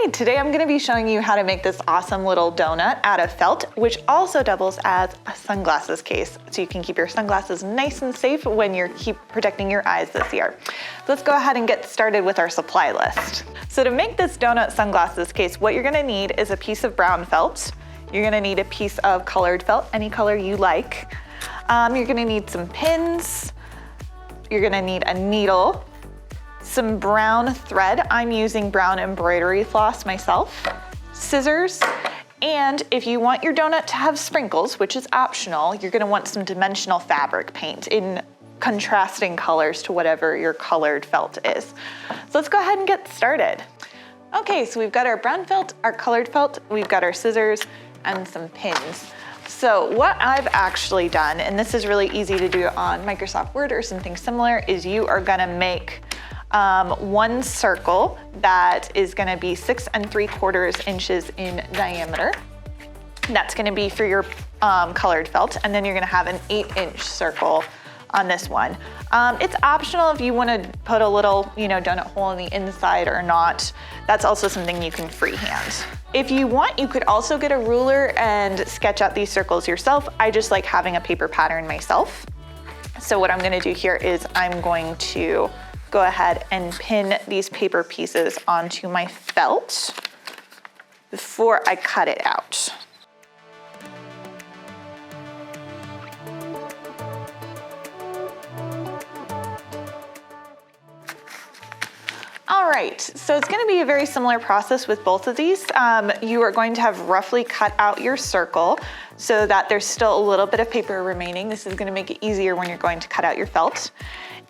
Hi, today I'm going to be showing you how to make this awesome little donut out of felt, which also doubles as a sunglasses case. So you can keep your sunglasses nice and safe when you're protecting your eyes this year. So let's go ahead and get started with our supply list. So to make this donut sunglasses case, what you're going to need is a piece of brown felt. You're going to need a piece of colored felt, any color you like. You're going to need some pins. You're going to need a needle, some brown thread. I'm using brown embroidery floss myself, scissors, and if you want your donut to have sprinkles, which is optional, you're gonna want some dimensional fabric paint in contrasting colors to whatever your colored felt is. So let's go ahead and get started. Okay, so we've got our brown felt, our colored felt, we've got our scissors and some pins. So what I've actually done, and this is really easy to do on Microsoft Word or something similar, is you are gonna make one circle that is gonna be 6 3/4 inches in diameter. That's gonna be for your colored felt, and then you're gonna have an 8-inch circle on this one. It's optional if you wanna put a little, donut hole in the inside or not. That's also something you can freehand. If you want, you could also get a ruler and sketch out these circles yourself. I just like having a paper pattern myself. So what I'm gonna do here is I'm going to go ahead and pin these paper pieces onto my felt before I cut it out. All right, so it's gonna be a very similar process with both of these. You are going to have roughly cut out your circle so that there's still a little bit of paper remaining. This is gonna make it easier when you're going to cut out your felt.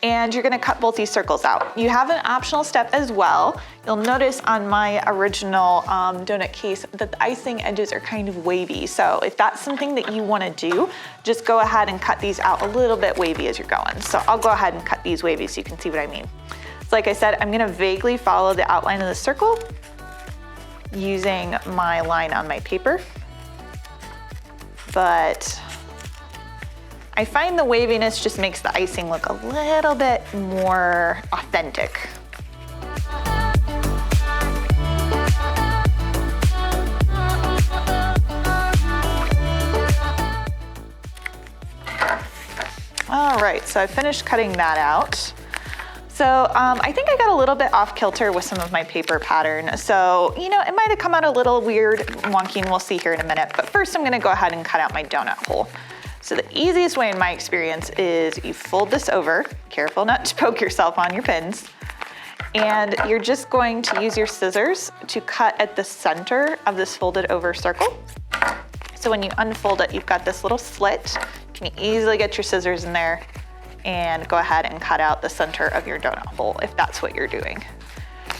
And you're gonna cut both these circles out. You have an optional step as well. You'll notice on my original donut case that the icing edges are kind of wavy. So if that's something that you wanna do, just go ahead and cut these out a little bit wavy as you're going. So I'll go ahead and cut these wavy so you can see what I mean. So like I said, I'm gonna vaguely follow the outline of the circle using my line on my paper. But I find the waviness just makes the icing look a little bit more authentic. All right, so I finished cutting that out. So I think I got a little bit off kilter with some of my paper pattern. So, it might have come out a little weird, wonky, and we'll see here in a minute. But first I'm gonna go ahead and cut out my donut hole. So the easiest way in my experience is you fold this over, careful not to poke yourself on your pins, and you're just going to use your scissors to cut at the center of this folded over circle. So when you unfold it, you've got this little slit. You can easily get your scissors in there and go ahead and cut out the center of your donut hole if that's what you're doing.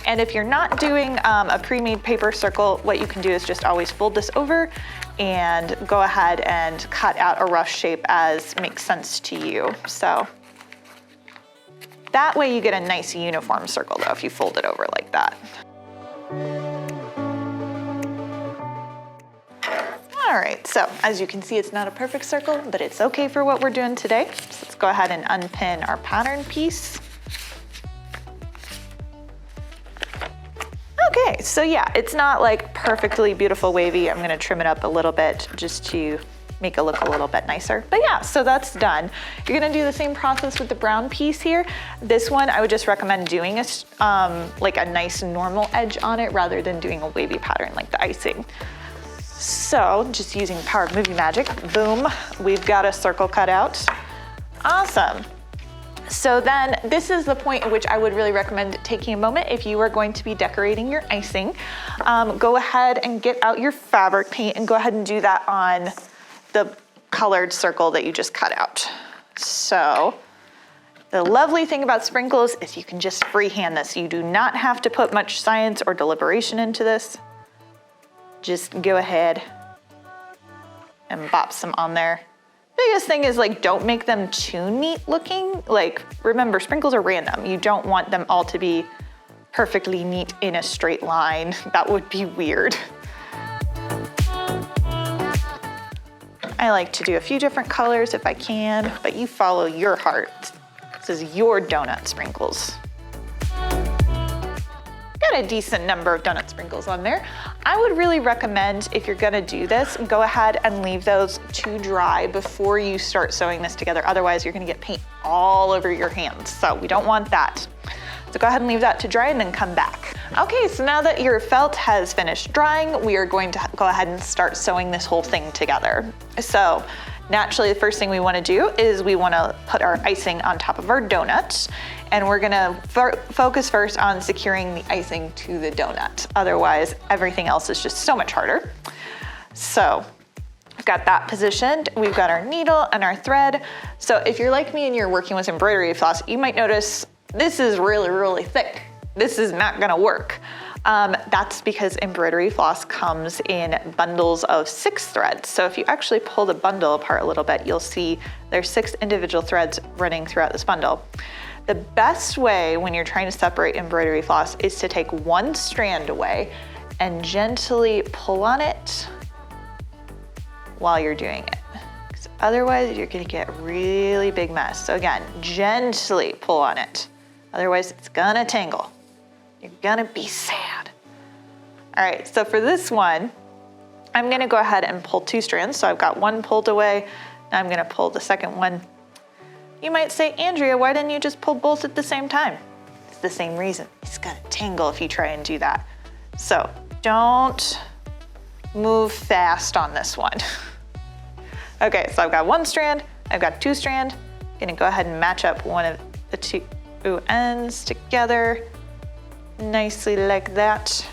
And if you're not doing a pre-made paper circle, what you can do is just always fold this over and go ahead and cut out a rough shape as makes sense to you. So that way you get a nice uniform circle though if you fold it over like that. All right, so as you can see, it's not a perfect circle, but it's okay for what we're doing today. So let's go ahead and unpin our pattern piece. Okay, so yeah, it's not like perfectly beautiful wavy. I'm gonna trim it up a little bit just to make it look a little bit nicer. But yeah, so that's done. You're gonna do the same process with the brown piece here. This one, I would just recommend doing like a nice normal edge on it rather than doing a wavy pattern like the icing. So just using the power of movie magic, boom, we've got a circle cut out. Awesome. So then this is the point at which I would really recommend taking a moment if you are going to be decorating your icing. Go ahead and get out your fabric paint and go ahead and do that on the colored circle that you just cut out. So the lovely thing about sprinkles is you can just freehand this. You do not have to put much science or deliberation into this. Just go ahead and bop some on there. Biggest thing is don't make them too neat looking. Remember, sprinkles are random. You don't want them all to be perfectly neat in a straight line. That would be weird. I like to do a few different colors if I can, but you follow your heart. This is your donut sprinkles. got a decent number of donut sprinkles on there. I would really recommend, if you're gonna do this, go ahead and leave those to dry before you start sewing this together. Otherwise, you're gonna get paint all over your hands. So we don't want that. So go ahead and leave that to dry and then come back. Okay, so now that your felt has finished drying, we are going to go ahead and start sewing this whole thing together. So naturally, the first thing we wanna do is we wanna put our icing on top of our donut. And we're gonna focus first on securing the icing to the donut. Otherwise, everything else is just so much harder. So I've got that positioned. We've got our needle and our thread. So if you're like me and you're working with embroidery floss, you might notice this is really, really thick. This is not gonna work. That's because embroidery floss comes in bundles of 6 threads. So if you actually pull the bundle apart a little bit, you'll see there's 6 individual threads running throughout this bundle. The best way when you're trying to separate embroidery floss is to take one strand away and gently pull on it while you're doing it. Because otherwise you're gonna get a really big mess. So again, gently pull on it. Otherwise it's gonna tangle. You're gonna be sad. All right, so for this one, I'm gonna go ahead and pull 2 strands. So I've got one pulled away. Now I'm gonna pull the second one. You might say, Andrea, why didn't you just pull both at the same time? It's the same reason. It's gonna tangle if you try and do that. So don't move fast on this one. Okay, so I've got 1 strand, I've got 2 strand. I'm gonna go ahead and match up one of the 2 ends together nicely like that.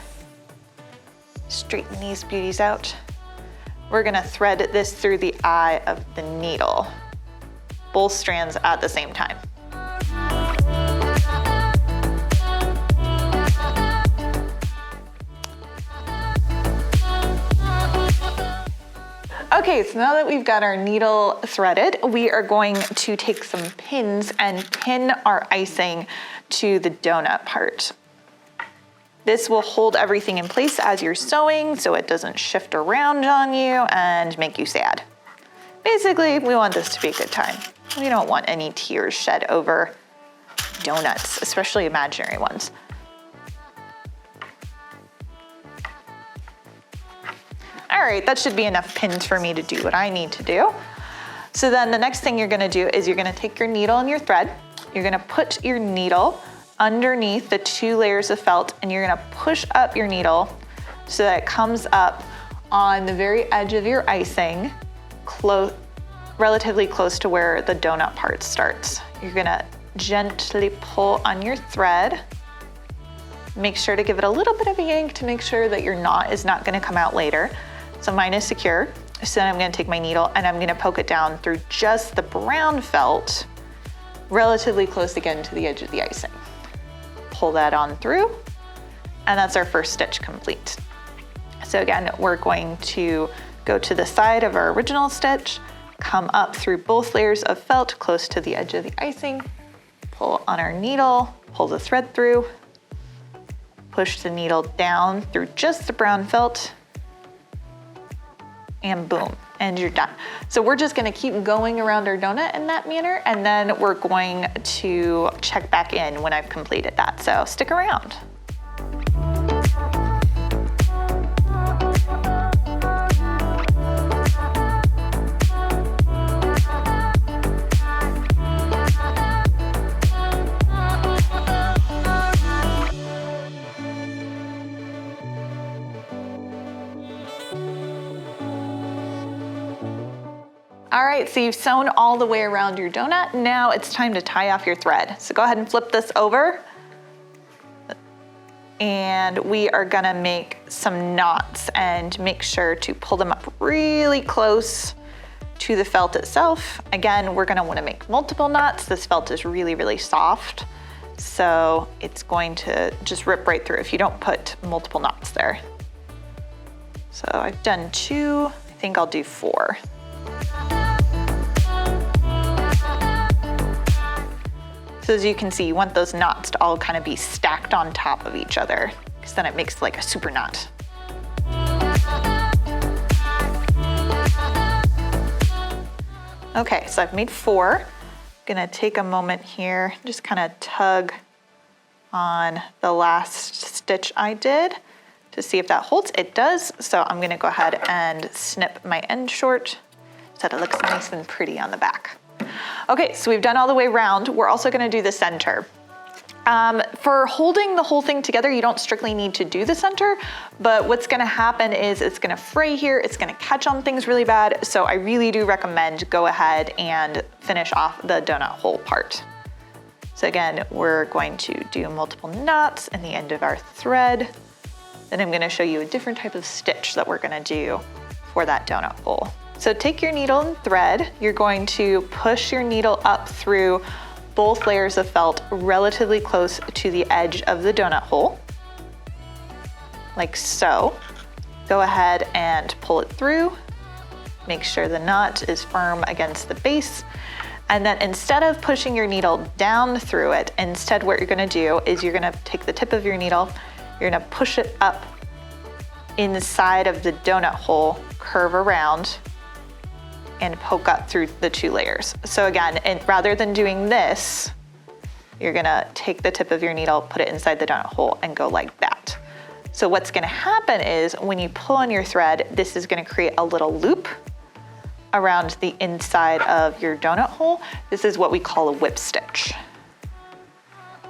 Straighten these beauties out. We're gonna thread this through the eye of the needle. Both strands at the same time. Okay, so now that we've got our needle threaded, we are going to take some pins and pin our icing to the donut part. This will hold everything in place as you're sewing so it doesn't shift around on you and make you sad. Basically, we want this to be a good time. We don't want any tears shed over donuts, especially imaginary ones. All right, that should be enough pins for me to do what I need to do. So then the next thing you're gonna do is you're gonna take your needle and your thread. You're gonna put your needle underneath the 2 layers of felt and you're gonna push up your needle so that it comes up on the very edge of your icing, relatively close to where the donut part starts. You're gonna gently pull on your thread. Make sure to give it a little bit of a yank to make sure that your knot is not gonna come out later. So mine is secure. So then I'm gonna take my needle and I'm gonna poke it down through just the brown felt, relatively close again to the edge of the icing. Pull that on through, and that's our first stitch complete. So again, we're going to go to the side of our original stitch, come up through both layers of felt close to the edge of the icing, pull on our needle, pull the thread through, push the needle down through just the brown felt, and boom, and you're done. So we're just gonna keep going around our donut in that manner, and then we're going to check back in when I've completed that. So stick around. All right, so you've sewn all the way around your donut. Now it's time to tie off your thread. So go ahead and flip this over. And we are gonna make some knots and make sure to pull them up really close to the felt itself. Again, we're gonna wanna make multiple knots. This felt is really, really soft. So it's going to just rip right through if you don't put multiple knots there. So I've done 2, I think I'll do 4. So as you can see, you want those knots to all kind of be stacked on top of each other, because then it makes like a super knot. Okay, so I've made 4. I'm gonna take a moment here, just kind of tug on the last stitch I did to see if that holds. It does, so I'm gonna go ahead and snip my end short so that it looks nice and pretty on the back. Okay, so we've done all the way around. We're also gonna do the center. For holding the whole thing together, you don't strictly need to do the center, but what's gonna happen is it's gonna fray here, it's gonna catch on things really bad, so I really do recommend go ahead and finish off the donut hole part. So again, we're going to do multiple knots in the end of our thread. Then I'm gonna show you a different type of stitch that we're gonna do for that donut hole. So take your needle and thread, you're going to push your needle up through both layers of felt relatively close to the edge of the donut hole, like so. Go ahead and pull it through. Make sure the knot is firm against the base. And then instead of pushing your needle down through it, instead what you're gonna do is you're gonna take the tip of your needle, you're gonna push it up inside of the donut hole, curve around, and poke up through the 2 layers. So again, rather than doing this, you're gonna take the tip of your needle, put it inside the donut hole, and go like that. So what's gonna happen is when you pull on your thread, this is gonna create a little loop around the inside of your donut hole. This is what we call a whip stitch.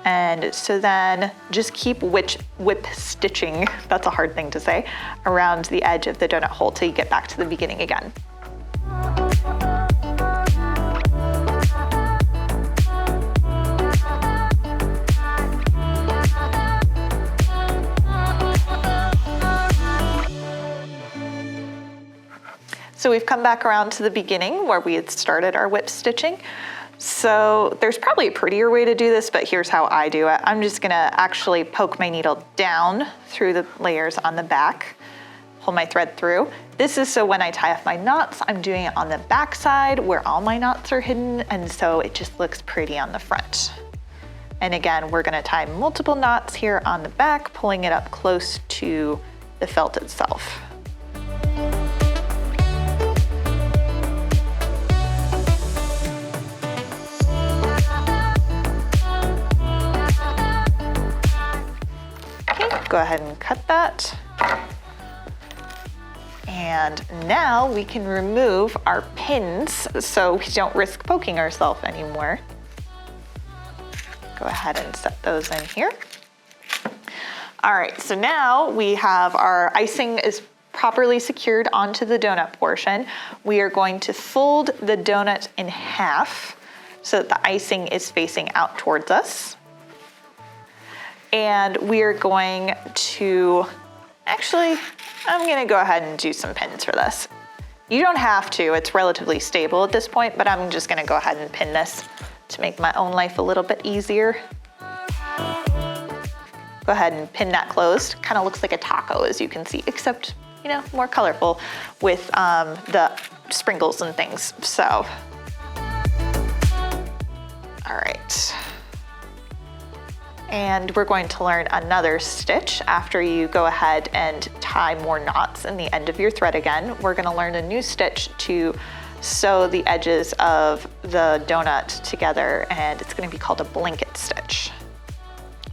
And so then just keep whip stitching, that's a hard thing to say, around the edge of the donut hole till you get back to the beginning again. So we've come back around to the beginning where we had started our whip stitching. So there's probably a prettier way to do this, but here's how I do it. I'm just gonna actually poke my needle down through the layers on the back, pull my thread through. This is so when I tie off my knots, I'm doing it on the back side where all my knots are hidden, and so it just looks pretty on the front. And again, we're gonna tie multiple knots here on the back, pulling it up close to the felt itself. Go ahead and cut that. And now we can remove our pins so we don't risk poking ourselves anymore. Go ahead and set those in here. All right, so now we have our icing is properly secured onto the donut portion. We are going to fold the donut in half so that the icing is facing out towards us. And we are going to, actually, I'm gonna go ahead and do some pins for this. You don't have to, it's relatively stable at this point, but I'm just gonna go ahead and pin this to make my own life a little bit easier. Go ahead and pin that closed. Kind of looks like a taco, as you can see, except, you know, more colorful with the sprinkles and things, so. All right. And we're going to learn another stitch after you go ahead and tie more knots in the end of your thread again. We're gonna learn a new stitch to sew the edges of the donut together, and it's gonna be called a blanket stitch.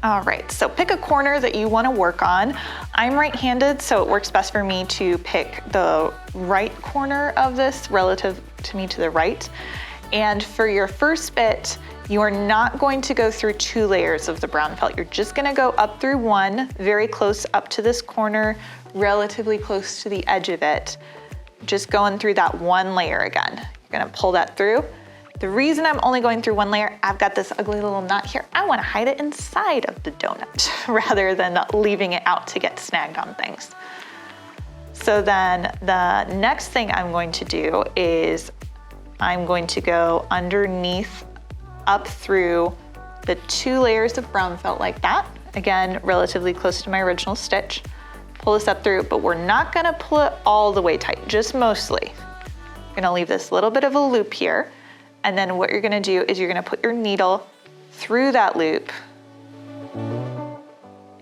All right, so pick a corner that you wanna work on. I'm right-handed, so it works best for me to pick the right corner of this relative to me to the right. And for your first bit, you are not going to go through 2 layers of the brown felt. You're just gonna go up through 1, very close up to this corner, relatively close to the edge of it. Just going through that 1 layer again. You're gonna pull that through. The reason I'm only going through 1 layer, I've got this ugly little knot here. I wanna hide it inside of the donut rather than leaving it out to get snagged on things. So then the next thing I'm going to do is I'm going to go underneath up through the 2 layers of brown felt like that. Again, relatively close to my original stitch. Pull this up through, but we're not gonna pull it all the way tight, just mostly. You're gonna leave this little bit of a loop here, and then what you're gonna do is you're gonna put your needle through that loop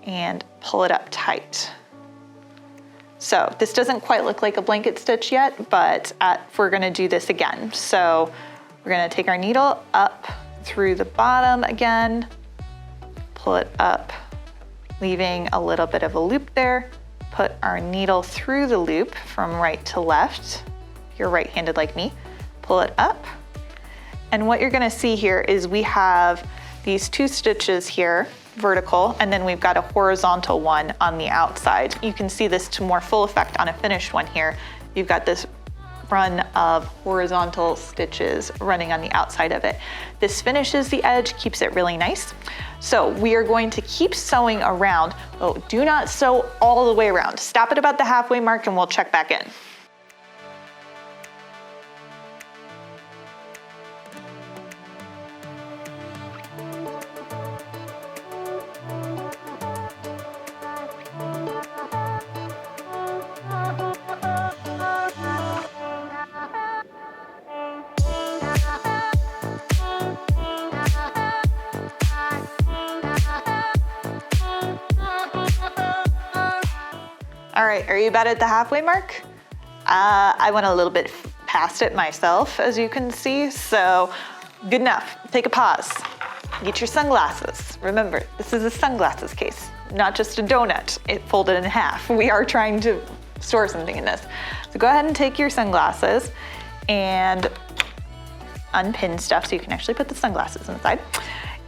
and pull it up tight. So this doesn't quite look like a blanket stitch yet, but we're gonna do this again. So we're gonna take our needle up through the bottom again, pull it up leaving a little bit of a loop there. Put our needle through the loop from right to left. If you're right-handed like me, pull it up. And what you're gonna see here is we have these 2 stitches here, vertical, and then we've got a horizontal one on the outside. You can see this to more full effect on a finished one here. You've got this run of horizontal stitches running on the outside of it. This finishes the edge, keeps it really nice. So we are going to keep sewing around. Oh, do not sew all the way around. Stop at about the halfway mark and we'll check back in. All right, are you about at the halfway mark? I went a little bit past it myself, as you can see, so good enough. Take a pause. Get your sunglasses. Remember, this is a sunglasses case, not just a donut. It folded in half. We are trying to store something in this. So go ahead and take your sunglasses and unpin stuff so you can actually put the sunglasses inside.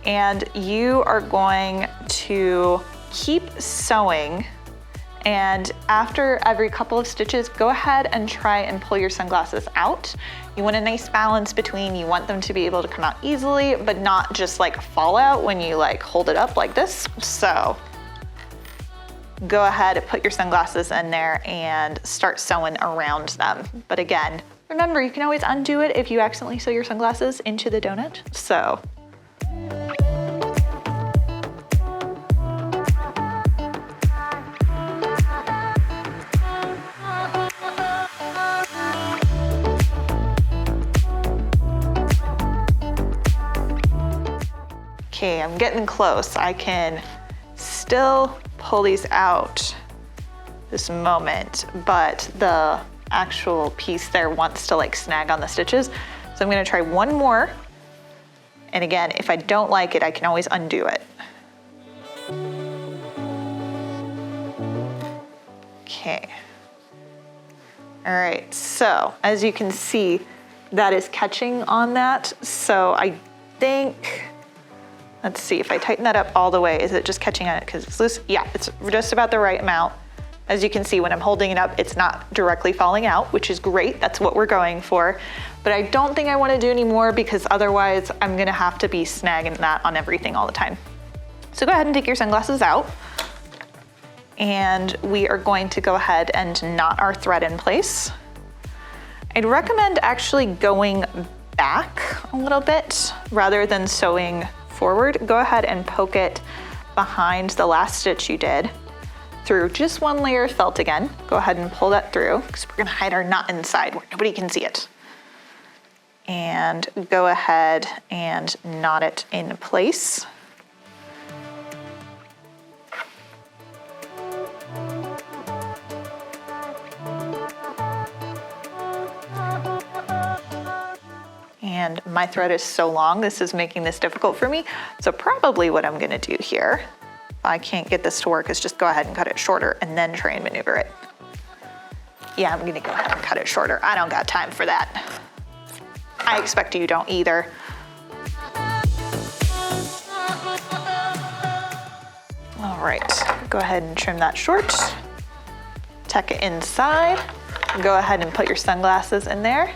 And you are going to keep sewing, and after every couple of stitches, go ahead and try and pull your sunglasses out. You want a nice balance between, you want them to be able to come out easily, but not just like fall out when you like hold it up like this. So go ahead and put your sunglasses in there and start sewing around them. But again, remember, you can always undo it if you accidentally sew your sunglasses into the donut. So. Okay, I'm getting close. I can still pull these out this moment, but the actual piece there wants to like snag on the stitches. So I'm gonna try one more. And again, if I don't like it, I can always undo it. Okay. All right, so as you can see, that is catching on that. So I think, let's see, if I tighten that up all the way, is it just catching on it because it's loose? Yeah, it's just about the right amount. As you can see, when I'm holding it up, it's not directly falling out, which is great. That's what we're going for. But I don't think I want to do any more because otherwise I'm gonna have to be snagging that on everything all the time. So go ahead and take your sunglasses out. And we are going to go ahead and knot our thread in place. I'd recommend actually going back a little bit rather than sewing forward. Go ahead and poke it behind the last stitch you did through just one layer of felt again. Go ahead and pull that through because we're gonna hide our knot inside where nobody can see it. And go ahead and knot it in place. And my thread is so long, this is making this difficult for me. So probably what I'm gonna do here, if I can't get this to work, is just go ahead and cut it shorter and then try and maneuver it. Yeah, I'm gonna go ahead and cut it shorter. I don't got time for that. I expect you don't either. All right, go ahead and trim that short. Tuck it inside. Go ahead and put your sunglasses in there.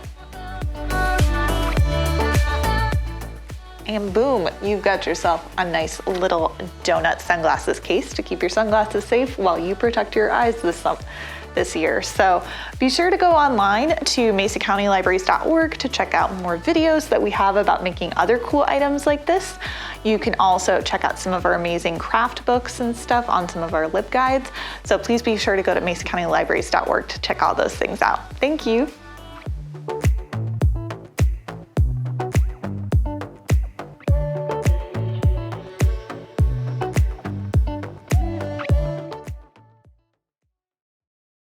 And boom, you've got yourself a nice little donut sunglasses case to keep your sunglasses safe while you protect your eyes this year. So be sure to go online to masocountylibraries.org to check out more videos that we have about making other cool items like this. You can also check out some of our amazing craft books and stuff on some of our lip guides. So please be sure to go to masocountylibraries.org to check all those things out. Thank you.